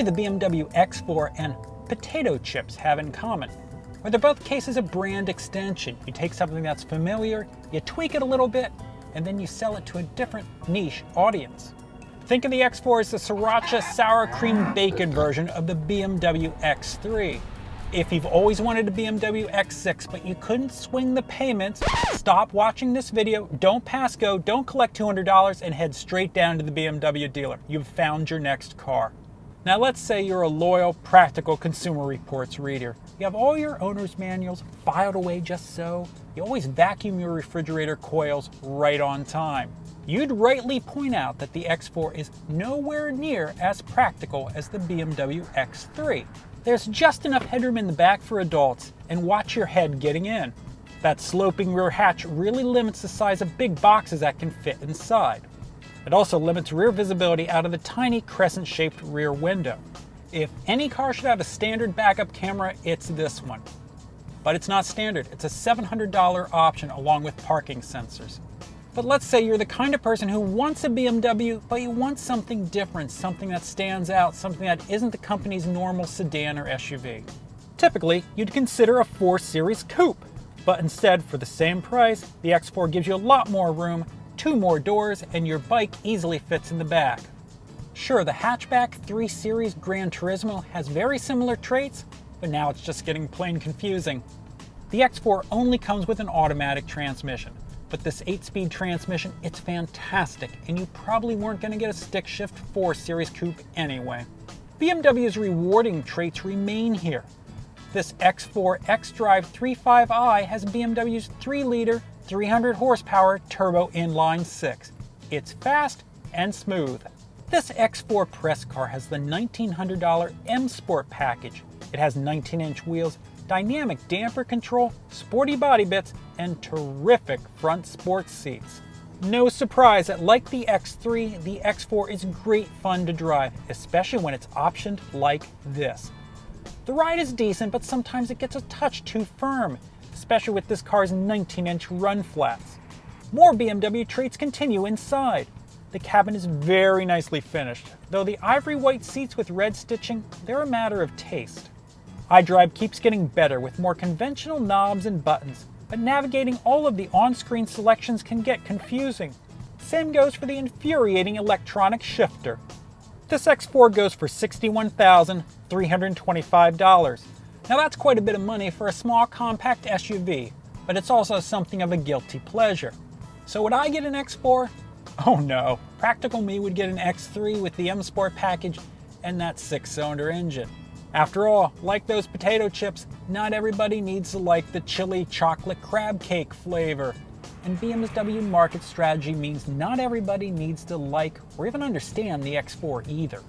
do the BMW X4 and potato chips have in common? Well, they're both cases of brand extension. You take something that's familiar, you tweak it a little bit, and then you sell it to a different niche audience. Think of the X4 as the sriracha sour cream bacon version of the BMW X3. If you've always wanted a BMW X6 but you couldn't swing the payments, stop watching this video, don't pass go, don't collect $200, and head straight down to the BMW dealer. You've found your next car. Now let's say you're a loyal, practical Consumer Reports reader. You have all your owner's manuals filed away just so. You always vacuum your refrigerator coils right on time. You'd rightly point out that the X4 is nowhere near as practical as the BMW X3. There's just enough headroom in the back for adults, and watch your head getting in. That sloping rear hatch really limits the size of big boxes that can fit inside. It also limits rear visibility out of the tiny crescent-shaped rear window. If any car should have a standard backup camera, it's this one. But it's not standard. It's a $700 option along with parking sensors. But let's say you're the kind of person who wants a BMW, but you want something different, something that stands out, something that isn't the company's normal sedan or SUV. Typically, you'd consider a 4 Series coupe, but instead, for the same price, the X4 gives you a lot more room, 2 more doors, and your bike easily fits in the back. Sure, the hatchback 3 Series Gran Turismo has very similar traits, but now it's just getting plain confusing. The X4 only comes with an automatic transmission. But this 8-speed transmission, it's fantastic, and you probably weren't going to get a stick shift 4 Series coupe anyway. BMW's rewarding traits remain here. This X4 xDrive 35i has BMW's 3-liter, 300 horsepower turbo inline 6. It's fast and smooth. This X4 press car has the $1,900 M Sport package. It has 19-inch wheels, dynamic damper control, sporty body bits, and terrific front sports seats. No surprise that, like the X3, the X4 is great fun to drive, especially when it's optioned like this. The ride is decent, but sometimes it gets a touch too firm, especially with this car's 19-inch run flats. More BMW traits continue inside. The cabin is very nicely finished, though the ivory white seats with red stitching, they're a matter of taste. iDrive keeps getting better with more conventional knobs and buttons, but navigating all of the on-screen selections can get confusing. Same goes for the infuriating electronic shifter. This X4 goes for $61,325. Now that's quite a bit of money for a small compact SUV, but it's also something of a guilty pleasure. So would I get an X4? Oh no, practical me would get an X3 with the M Sport package and that 6-cylinder engine. After all, like those potato chips, not everybody needs to like the chili chocolate crab cake flavor. And BMW market strategy means not everybody needs to like or even understand the X4 either.